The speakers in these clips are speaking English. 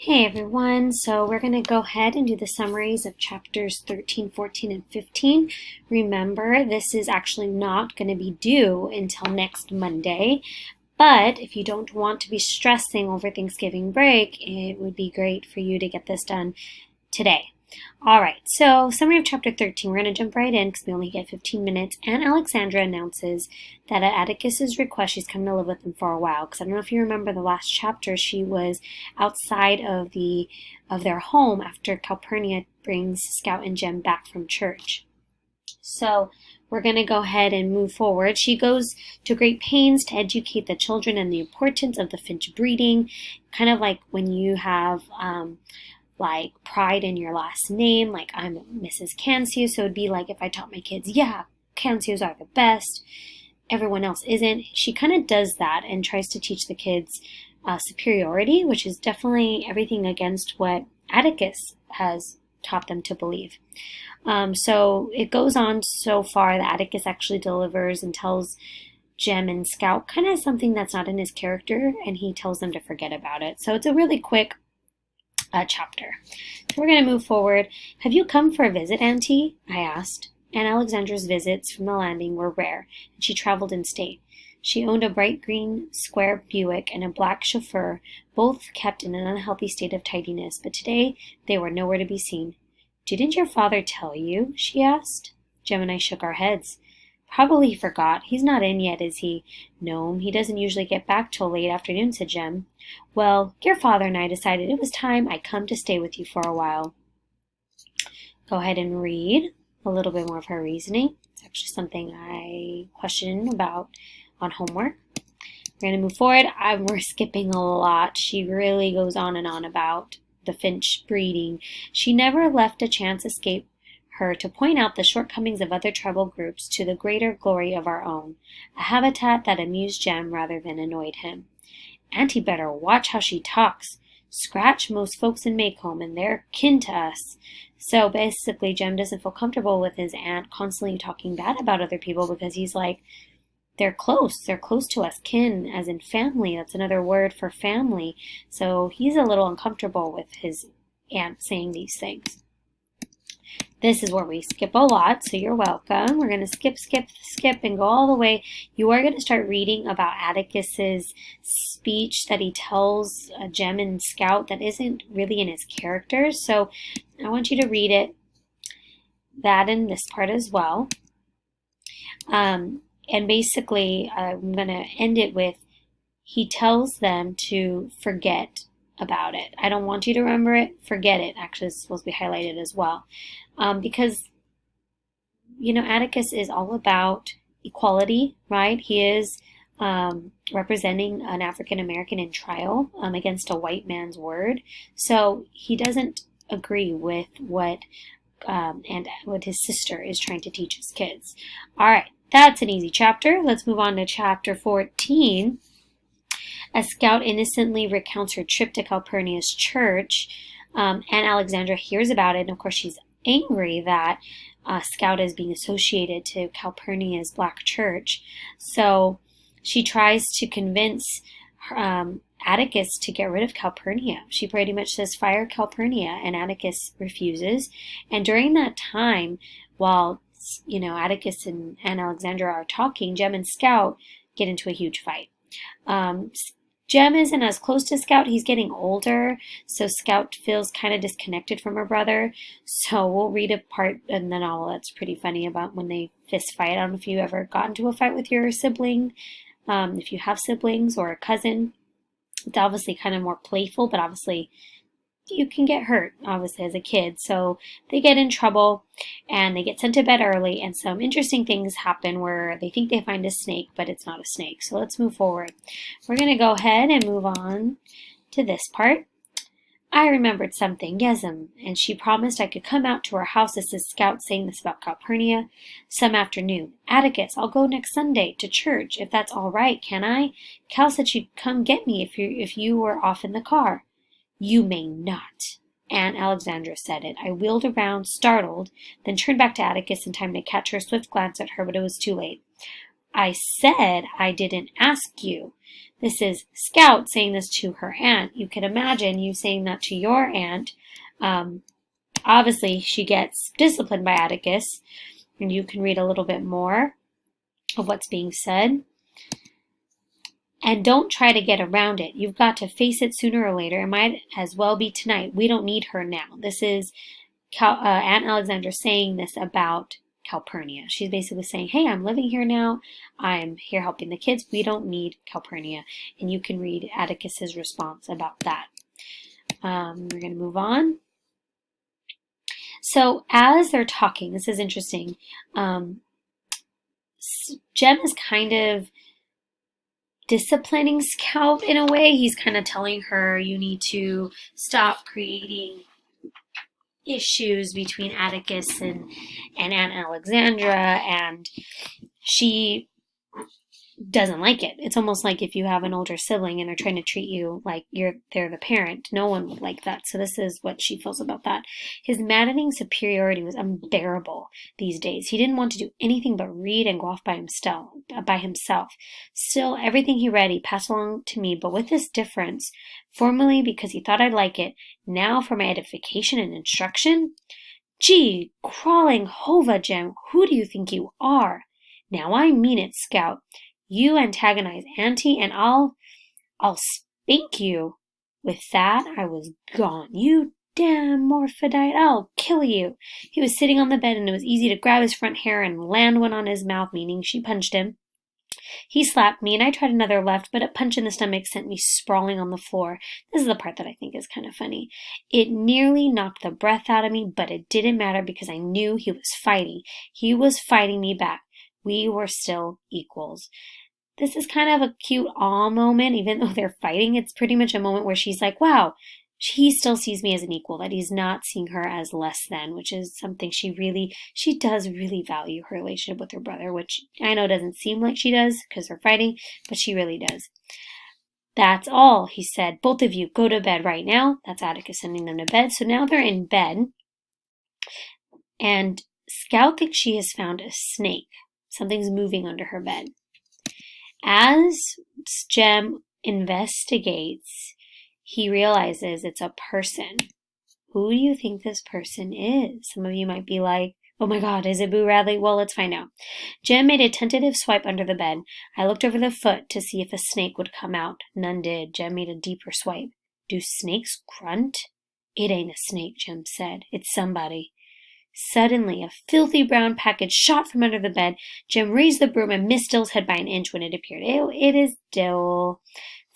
Hey everyone, so we're going to go ahead and do the summaries of chapters 13, 14, and 15. Remember, this is actually not going to be due until next Monday, but if you don't want to be stressing over Thanksgiving break, it would be great for you to get this done today. All right, so summary of chapter 13. We're going to jump right in because we only get 15 minutes. And Alexandra announces that at Atticus's request, she's coming to live with him for a while. Because I don't know if you remember the last chapter, she was outside of their home after Calpurnia brings Scout and Jem back from church. So we're going to go ahead and move forward. She goes to great pains to educate the children and the importance of the finch breeding, kind of like when you have like pride in your last name, like I'm Mrs. Cancius, so it'd be like if I taught my kids, yeah, Cancios are the best, everyone else isn't. She kind of does that and tries to teach the kids superiority, which is definitely everything against what Atticus has taught them to believe. So it goes on so far that Atticus actually delivers and tells Jem and Scout kind of something that's not in his character, and he tells them to forget about it. So it's a really quick chapter. So we're going to move forward. Have you come for a visit, Auntie? I asked. And Alexandra's visits from the landing were rare, and she traveled in state. She owned a bright green square Buick and a black chauffeur, both kept in an unhealthy state of tidiness, but today they were nowhere to be seen. Didn't your father tell you? She asked. Jem and I shook our heads. Probably he forgot. He's not in yet, is he? No, he doesn't usually get back till late afternoon, said Jem. Well, your father and I decided it was time I come to stay with you for a while. Go ahead and read a little bit more of her reasoning. It's actually something I questioned about on homework. We're going to move forward. We're skipping a lot. She really goes on and on about the finch breeding. She never left a chance escape her to point out the shortcomings of other tribal groups to the greater glory of our own, a habitat that amused Jem rather than annoyed him. Auntie better watch how she talks. Scratch most folks in Maycomb, and they're kin to us. So basically, Jem doesn't feel comfortable with his aunt constantly talking bad about other people because he's like, they're close to us, kin, as in family. That's another word for family. So he's a little uncomfortable with his aunt saying these things. This is where we skip a lot, so you're welcome. We're going to skip, and go all the way. You are going to start reading about Atticus's speech that he tells Jem and Scout that isn't really in his character. So I want you to read it, that and this part as well. And basically, I'm going to end it with, he tells them to forget about it. I don't want you to remember it. Forget it. Actually, it's supposed to be highlighted as well. Because, Atticus is all about equality, right? He is representing an African American in trial against a white man's word. So he doesn't agree with what his sister is trying to teach his kids. All right, that's an easy chapter. Let's move on to chapter 14. As Scout innocently recounts her trip to Calpurnia's church, and Alexandra hears about it, and of course she's angry that Scout is being associated to Calpurnia's black church. So she tries to convince Atticus to get rid of Calpurnia. She pretty much says, fire Calpurnia, and Atticus refuses. And during that time, while Atticus and Alexandra are talking, Jem and Scout get into a huge fight. Jem isn't as close to Scout. He's getting older, so Scout feels kind of disconnected from her brother. So we'll read a part in the novel that's pretty funny about when they fist fight. I don't know if you ever got into a fight with your sibling, if you have siblings or a cousin. It's obviously kind of more playful, but obviously you can get hurt, obviously, as a kid. So they get in trouble and they get sent to bed early, and some interesting things happen where they think they find a snake, but it's not a snake. So let's move forward. We're going to go ahead and move on to this part. I remembered something, yes'm, and she promised I could come out to her house. This is Scout saying this about Calpurnia some afternoon. Atticus, I'll go next Sunday to church, if that's all right, can I? Cal said she'd come get me if you were off in the car. You may not. Aunt Alexandra said it. I wheeled around, startled, then turned back to Atticus in time to catch her swift glance at her, but it was too late. I said I didn't ask you. This is Scout saying this to her aunt. You can imagine you saying that to your aunt. Obviously, she gets disciplined by Atticus, and you can read a little bit more of what's being said. And don't try to get around it. You've got to face it sooner or later. It might as well be tonight. We don't need her now. This is Aunt Alexandra saying this about Calpurnia. She's basically saying, hey, I'm living here now. I'm here helping the kids. We don't need Calpurnia. And you can read Atticus's response about that. We're going to move on. So as they're talking, this is interesting. Jem is kind of disciplining Scout in a way. He's kind of telling her, you need to stop creating issues between Atticus and Aunt Alexandra, and she doesn't like it. It's almost like if you have an older sibling and they're trying to treat you like they're the parent. No one would like that. So this is what she feels about that. His maddening superiority was unbearable these days. He didn't want to do anything but read and go off by himself. Still, everything he read he passed along to me, but with this difference. Formerly because he thought I'd like it, now for my edification and instruction? Gee, crawling Hova, Jem, who do you think you are? Now I mean it, Scout. You antagonize Auntie, and I'll spank you. With that, I was gone. You damn Morphodite, I'll kill you. He was sitting on the bed, and it was easy to grab his front hair and land one on his mouth, meaning she punched him. He slapped me, and I tried another left, but a punch in the stomach sent me sprawling on the floor. This is the part that I think is kind of funny. It nearly knocked the breath out of me, but it didn't matter because I knew he was fighting. He was fighting me back. We were still equals. This is kind of a cute aw moment, even though they're fighting. It's pretty much a moment where she's like, wow, he still sees me as an equal, that he's not seeing her as less than, which is something she does really value her relationship with her brother, which I know doesn't seem like she does because they're fighting, but she really does. That's all, he said. Both of you, go to bed right now. That's Atticus sending them to bed. So now they're in bed, and Scout thinks she has found a snake. Something's moving under her bed. As Jem investigates, he realizes it's a person. Who do you think this person is? Some of you might be like, oh my God, is it Boo Radley? Well, let's find out. Jem made a tentative swipe under the bed. I looked over the foot to see if a snake would come out. None did. Jem made a deeper swipe. Do snakes grunt? It ain't a snake, Jem said. It's somebody. Suddenly, a filthy brown package shot from under the bed. Jem raised the broom and missed Dill's head by an inch when it appeared. Ew, it is Dill.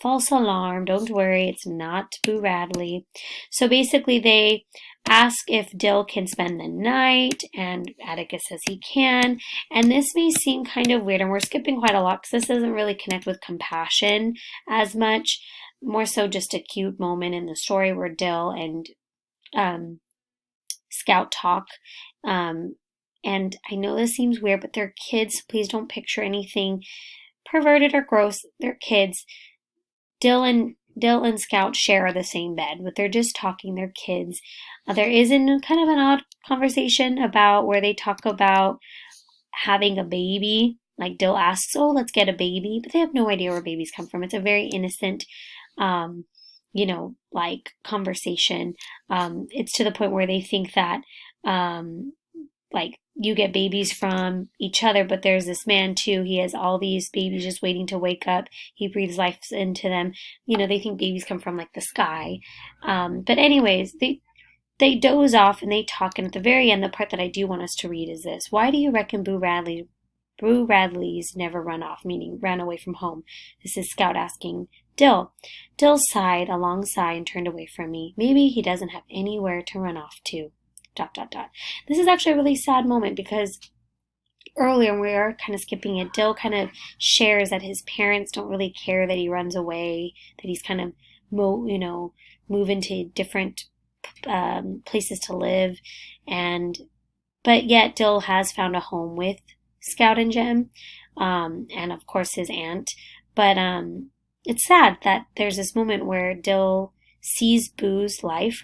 False alarm. Don't worry, it's not Boo Radley. So basically, they ask if Dill can spend the night, and Atticus says he can. And this may seem kind of weird, and we're skipping quite a lot because this doesn't really connect with compassion as much. More so just a cute moment in the story where Dill and Scout talk. And I know this seems weird, but they're kids. Please don't picture anything perverted or gross. They're kids. Dill and Scout share the same bed, but they're just talking. They're kids. There is kind of an odd conversation about where they talk about having a baby. Like Dill asks, oh, let's get a baby, but they have no idea where babies come from. It's a very innocent like conversation. It's to the point where they think that, like you get babies from each other, but there's this man too. He has all these babies just waiting to wake up. He breathes life into them. They think babies come from like the sky. But anyways, they doze off and they talk. And at the very end, the part that I do want us to read is this. Why do you reckon Boo Radleys never run off, meaning ran away from home? This is Scout asking Dill. Dill sighed a long sigh and turned away from me. Maybe he doesn't have anywhere to run off to. ... This is actually a really sad moment because earlier we are kind of skipping it. Dill kind of shares that his parents don't really care that he runs away, that he's kind of move into different places to live, but yet Dill has found a home with Scout and Jem, and of course his aunt. But it's sad that there's this moment where Dill sees Boo's life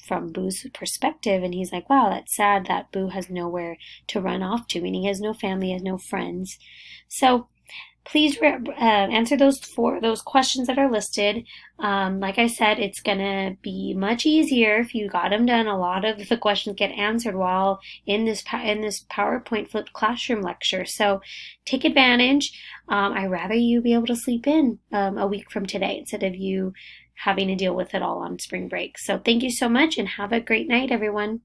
from Boo's perspective, and he's like, wow, that's sad that Boo has nowhere to run off to, meaning he has no family, has no friends. So please answer those questions that are listed. Like I said, it's gonna be much easier if you got them done. A lot of the questions get answered while in this PowerPoint flipped classroom lecture. So take advantage. I'd rather you be able to sleep in a week from today instead of you having to deal with it all on spring break. So thank you so much and have a great night, everyone.